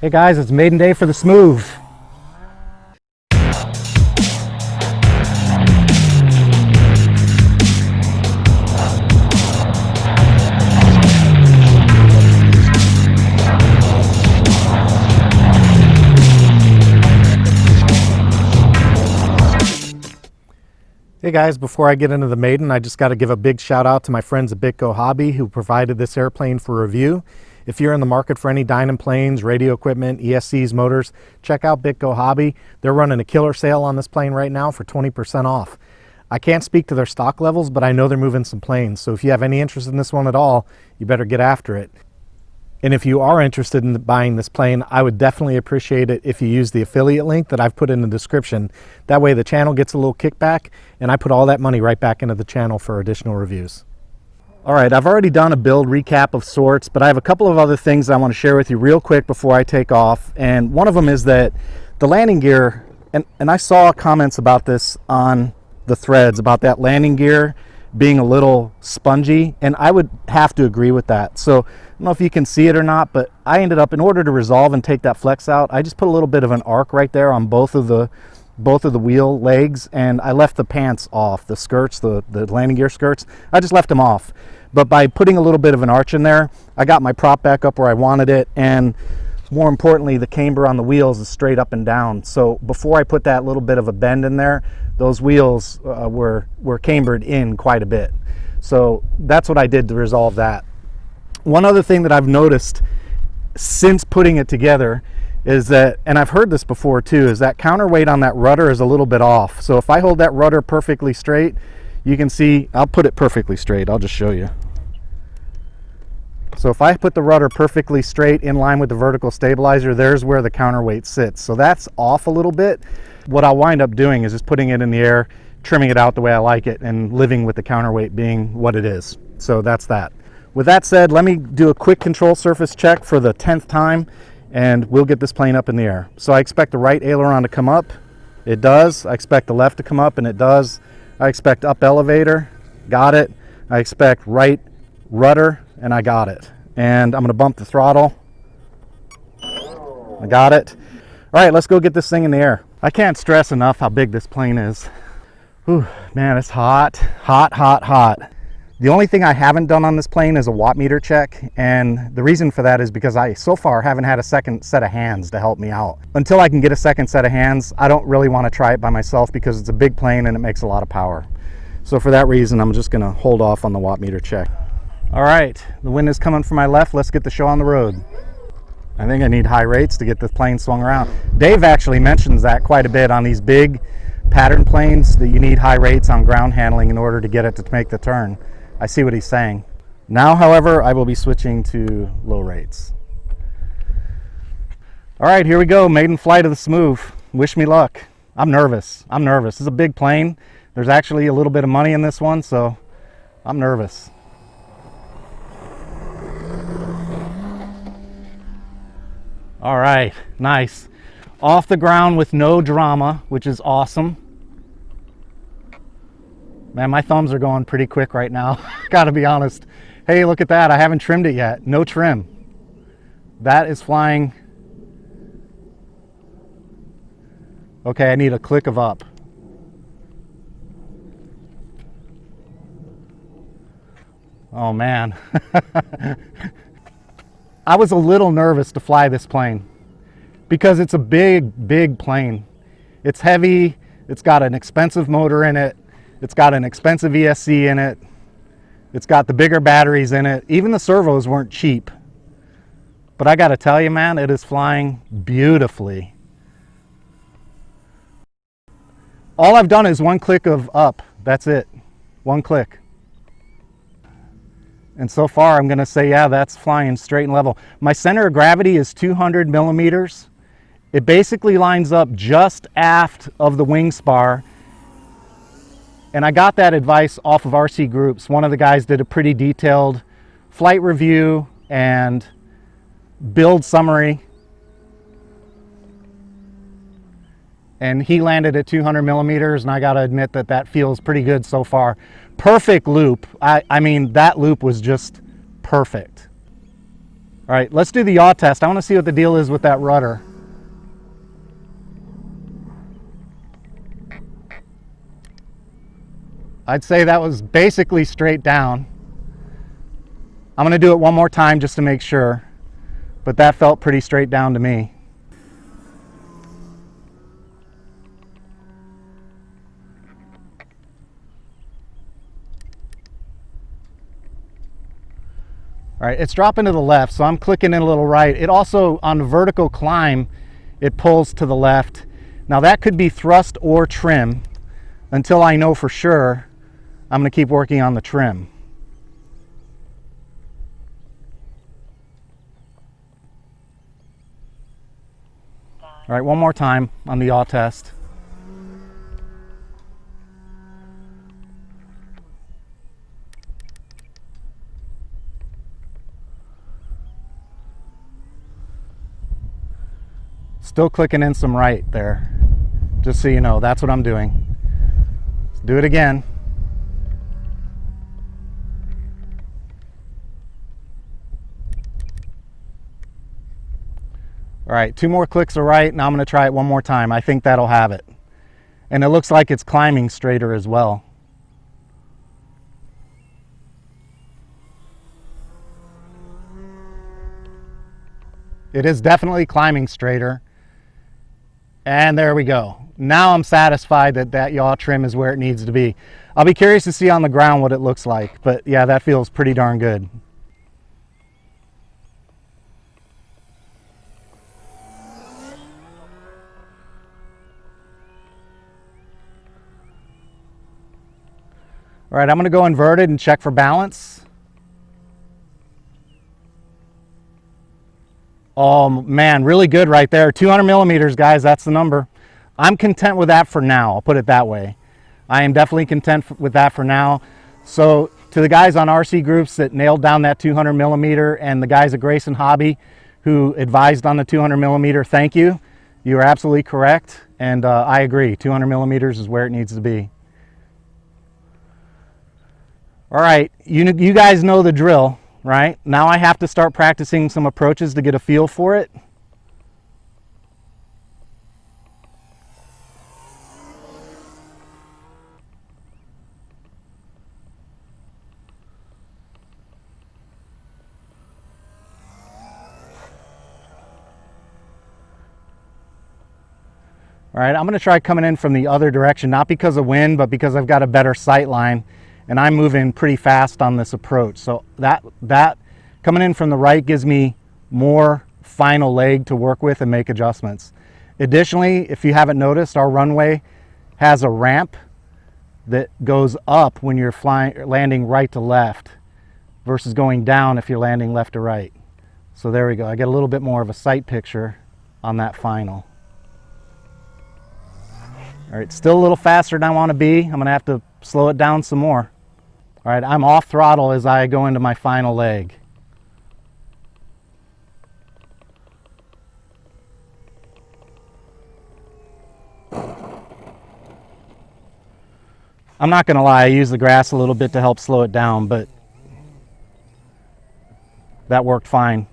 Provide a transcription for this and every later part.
Hey guys, it's Maiden Day for the Smoove. Hey guys, before I get into the Maiden, I just got to give a big shout out to my friends at BitGo Hobby who provided this airplane for review. If you're in the market for any Dynam planes, radio equipment, ESCs, motors, check out BitGo Hobby. They're running a killer sale on this plane right now for 20% off. I can't speak to their stock levels, but I know they're moving some planes. So if you have any interest in this one at all, you better get after it. And if you are interested in buying this plane, I would definitely appreciate it if you use the affiliate link that I've put in the description. That way the channel gets a little kickback and I put all that money right back into the channel for additional reviews. All right, I've already done a build recap of sorts, but I have a couple of other things I want to share with you real quick before I take off. And one of them is that the landing gear, and I saw comments about this on the threads about that landing gear being a little spongy, and I would have to agree with that. So I don't know if you can see it or not, but I ended up, in order to resolve and take that flex out, I just put a little bit of an arc right there on both of the wheel legs, and I left the pants off, the skirts, the landing gear skirts. I just left them off. But by putting a little bit of an arch in there, I got my prop back up where I wanted it, and more importantly, the camber on the wheels is straight up and down. So before I put that little bit of a bend in there, those wheels were cambered in quite a bit. So that's what I did to resolve that. One other thing that I've noticed since putting it together is that, and I've heard this before too, is that counterweight on that rudder is a little bit off. So if I hold that rudder perfectly straight, you can see, I'll put it perfectly straight, I'll just show you. So if I put the rudder perfectly straight in line with the vertical stabilizer, there's where the counterweight sits. So that's off a little bit. What I'll wind up doing is just putting it in the air, trimming it out the way I like it, and living with the counterweight being what it is. So that's that. With that said, let me do a quick control surface check for the 10th time, and we'll get this plane up in the air. So I expect the right aileron to come up. It does. I expect the left to come up, and it does. I expect up elevator. Got it. I expect right rudder, and I got it. And I'm going to bump the throttle. I got it. All right, let's go get this thing in the air. I can't stress enough how big this plane is. Whew, man, it's hot, hot, hot, hot. The only thing I haven't done on this plane is a watt meter check, and the reason for that is because I so far haven't had a second set of hands to help me out. Until I can get a second set of hands, I don't really want to try it by myself because it's a big plane and it makes a lot of power. So for that reason, I'm just going to hold off on the watt meter check. All right, the wind is coming from my left. Let's get the show on the road. I think I need high rates to get the plane swung around. Dave actually mentions that quite a bit on these big pattern planes, that you need high rates on ground handling in order to get it to make the turn. I see what he's saying. Now, however, I will be switching to low rates. All right, here we go. Maiden flight of the Smoove. Wish me luck. I'm nervous. This is a big plane. There's actually a little bit of money in this one, so I'm nervous. All right, nice. Off the ground with no drama, which is awesome. Man, my thumbs are going pretty quick right now. Gotta be honest. Hey, look at that. I haven't trimmed it yet. No trim. That is flying. Okay, I need a click of up. Oh man. I was a little nervous to fly this plane because it's a big, big plane. It's heavy. It's got an expensive motor in it. It's got an expensive ESC in it. It's got the bigger batteries in it. Even the servos weren't cheap. But I got to tell you, man, it is flying beautifully. All I've done is one click of up. That's it. One click. And so far, I'm going to say, yeah, that's flying straight and level. My center of gravity is 200 millimeters. It basically lines up just aft of the wing spar. And I got that advice off of RC Groups. One of the guys did a pretty detailed flight review and build summary. And he landed at 200 millimeters, and I got to admit that that feels pretty good so far. Perfect loop. I mean, that loop was just perfect. All right, let's do the yaw test. I want to see what the deal is with that rudder. I'd say that was basically straight down. I'm going to do it one more time just to make sure, but that felt pretty straight down to me. All right, it's dropping to the left, so I'm clicking in a little right. It also, on the vertical climb, it pulls to the left. Now that could be thrust or trim. Until I know for sure, I'm going to keep working on the trim. All right, one more time on the yaw test. Still clicking in some right there. Just so you know, that's what I'm doing. Let's do it again. All right, 2 more clicks of right. Now I'm going to try it one more time. I think that'll have it. And it looks like it's climbing straighter as well. It is definitely climbing straighter. And there we go. Now I'm satisfied that that yaw trim is where it needs to be. I'll be curious to see on the ground what it looks like, but yeah, that feels pretty darn good. All right, I'm going to go inverted and check for balance. Oh man, really good right there. 200 millimeters, guys, that's the number. I'm content with that for now, I'll put it that way. I am definitely content with that for now. So to the guys on RC groups that nailed down that 200 millimeter and the guys at Grayson Hobby who advised on the 200 millimeter, thank you. You are absolutely correct, and I agree, 200 millimeters is where it needs to be. All right, you guys know the drill, right? Now I have to start practicing some approaches to get a feel for it. All right, I'm going to try coming in from the other direction, not because of wind, but because I've got a better sight line, and I'm moving pretty fast on this approach. So that coming in from the right gives me more final leg to work with and make adjustments. Additionally, if you haven't noticed, our runway has a ramp that goes up when you're landing right to left versus going down if you're landing left to right. So there we go. I get a little bit more of a sight picture on that final. All right, still a little faster than I want to be. I'm going to have to slow it down some more. All right, I'm off throttle as I go into my final leg. I'm not going to lie, I use the grass a little bit to help slow it down, but that worked fine.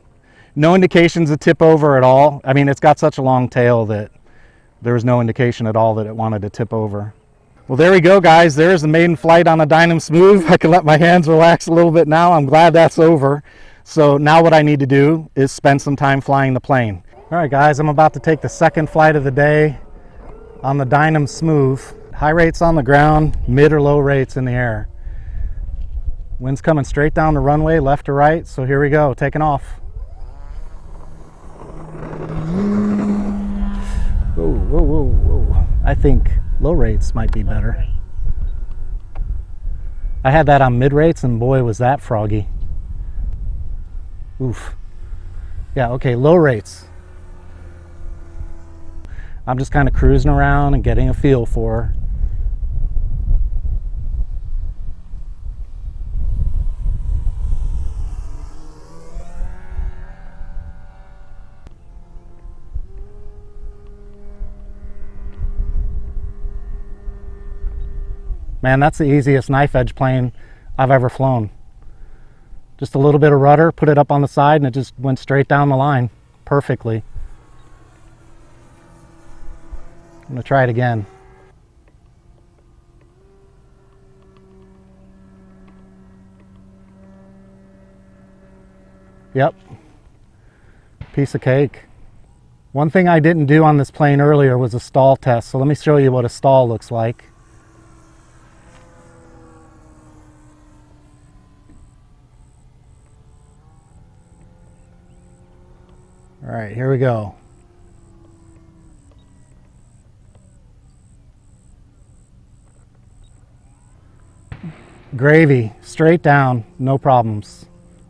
No indications of tip over at all. I mean, it's got such a long tail that there was no indication at all that it wanted to tip over. Well, there we go, guys. There's the maiden flight on a Dynam Smoove. I can let my hands relax a little bit now. I'm glad that's over. So now what I need to do is spend some time flying the plane. All right, guys, I'm about to take the second flight of the day on the Dynam Smoove. High rates on the ground, mid or low rates in the air. Wind's coming straight down the runway, left to right. So here we go, taking off. Whoa, whoa, whoa, whoa. I think low rates might be better. I had that on mid rates and boy was that froggy. Oof. Yeah, okay, low rates. I'm just kind of cruising around and getting a feel for her. Man, that's the easiest knife edge plane I've ever flown. Just a little bit of rudder, put it up on the side, and it just went straight down the line perfectly. I'm going to try it again. Yep, piece of cake. One thing I didn't do on this plane earlier was a stall test, so let me show you what a stall looks like. All right, here we go. Gravy, straight down, no problems.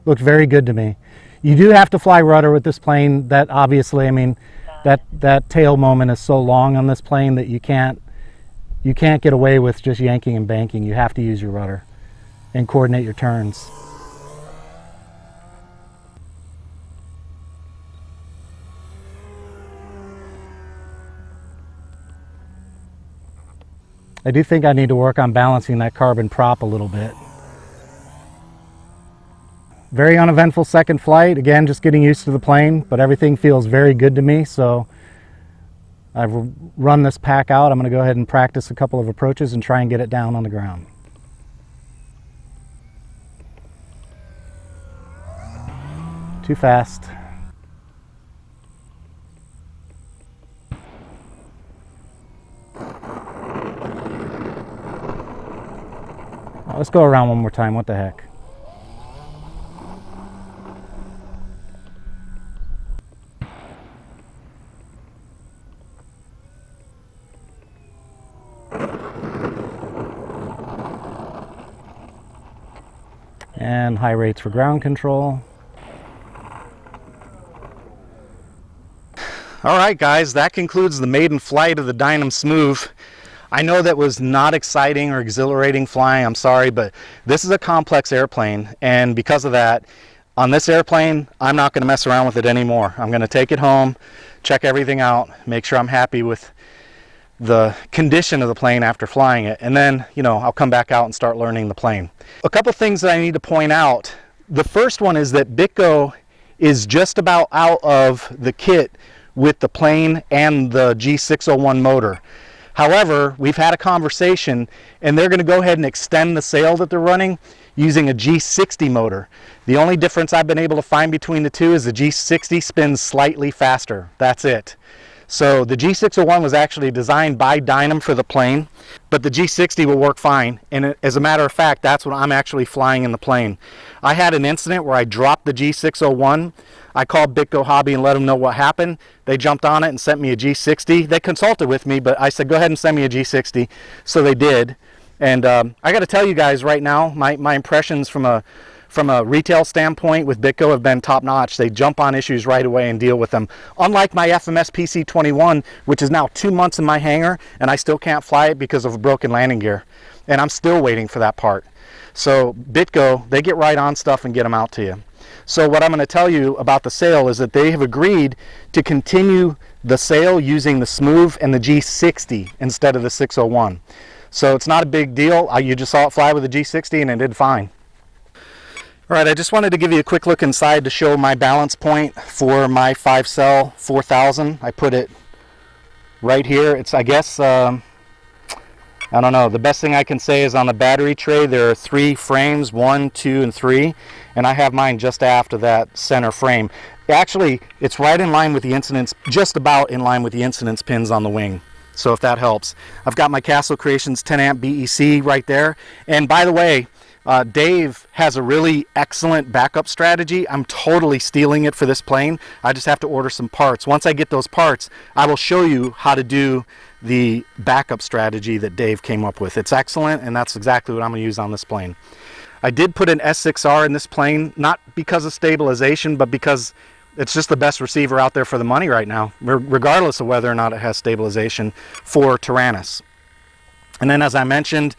Looked very good to me. You do have to fly rudder with this plane. That obviously, I mean, that tail moment is so long on this plane that you can't get away with just yanking and banking. You have to use your rudder and coordinate your turns. I do think I need to work on balancing that carbon prop a little bit. Very uneventful second flight. Again, just getting used to the plane, but everything feels very good to me. So I've run this pack out. I'm going to go ahead and practice a couple of approaches and try and get it down on the ground. Too fast. Let's go around one more time. What the heck? And high rates for ground control. All right, guys, that concludes the maiden flight of the Dynam Smoove. I know that was not exciting or exhilarating flying, I'm sorry, but this is a complex airplane, and because of that, on this airplane, I'm not going to mess around with it anymore. I'm going to take it home, check everything out, make sure I'm happy with the condition of the plane after flying it, and then, you know, I'll come back out and start learning the plane. A couple things that I need to point out. The first one is that BitGo is just about out of the kit with the plane and the G601 motor. However, we've had a conversation and they're going to go ahead and extend the sail that they're running using a G60 motor. The only difference I've been able to find between the two is the G60 spins slightly faster. That's it. So the G601 was actually designed by Dynam for the plane, but the G60 will work fine. And as a matter of fact, that's what I'm actually flying in the plane. I had an incident where I dropped the G601. I called BitGo Hobby and let them know what happened. They jumped on it and sent me a G60. They consulted with me, but I said, go ahead and send me a G60. So they did. And I got to tell you guys right now, my impressions from a retail standpoint with BitGo have been top notch. They jump on issues right away and deal with them. Unlike my FMS PC-21, which is now 2 months in my hangar, and I still can't fly it because of a broken landing gear. And I'm still waiting for that part. So BitGo, they get right on stuff and get them out to you. So what I'm going to tell you about the sail is that they have agreed to continue the sail using the Smoove and the G60 instead of the 601. So it's not a big deal. You just saw it fly with the G60 and it did fine. All right, I just wanted to give you a quick look inside to show my balance point for my 5-cell 4000. I put it right here. It's, I guess, I don't know. The best thing I can say is on the battery tray, there are 3 frames, 1, 2, and 3, and I have mine just after that center frame. Actually, it's right in line with the incidence, just about in line with the incidence pins on the wing. So if that helps. I've got my Castle Creations 10 amp BEC right there. And by the way, Dave has a really excellent backup strategy. I'm totally stealing it for this plane. I just have to order some parts. Once I get those parts, I will show you how to do the backup strategy that Dave came up with. It's excellent, and that's exactly what I'm going to use on this plane. I did put an S6R in this plane, not because of stabilization, but because it's just the best receiver out there for the money right now, regardless of whether or not it has stabilization for Tyrannus. And then, as I mentioned,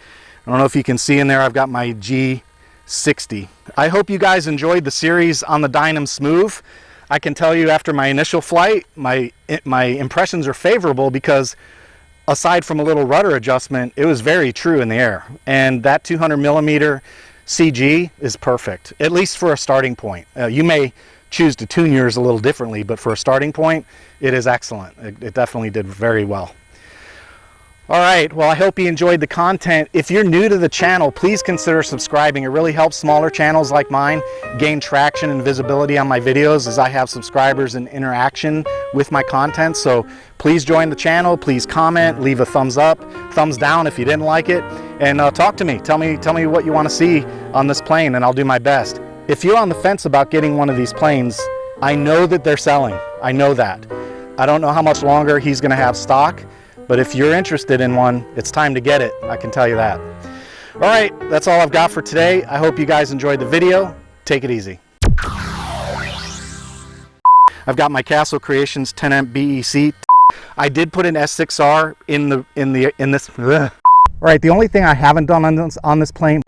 I don't know if you can see in there, I've got my G60. I hope you guys enjoyed the series on the Dynam Smoove. I can tell you after my initial flight, my impressions are favorable because aside from a little rudder adjustment, it was very true in the air. And that 200 millimeter CG is perfect, at least for a starting point. You may choose to tune yours a little differently, but for a starting point, it is excellent. It definitely did very well. All right, well, I hope you enjoyed the content. If you're new to the channel, please consider subscribing. It really helps smaller channels like mine gain traction and visibility on my videos, as I have subscribers and interaction with my content. So please join the channel, please comment, leave a thumbs up, thumbs down if you didn't like it, and talk to me. Tell me what you want to see on this plane, and I'll do my best. If you're on the fence about getting one of these planes, I know that they're selling. I know that. I don't know how much longer he's going to have stock, but if you're interested in one, it's time to get it. I can tell you that. All right, that's all I've got for today. I hope you guys enjoyed the video. Take it easy. I've got my Castle Creations 10 amp BEC. I did put an S6R in this. All right, the only thing I haven't done on this plane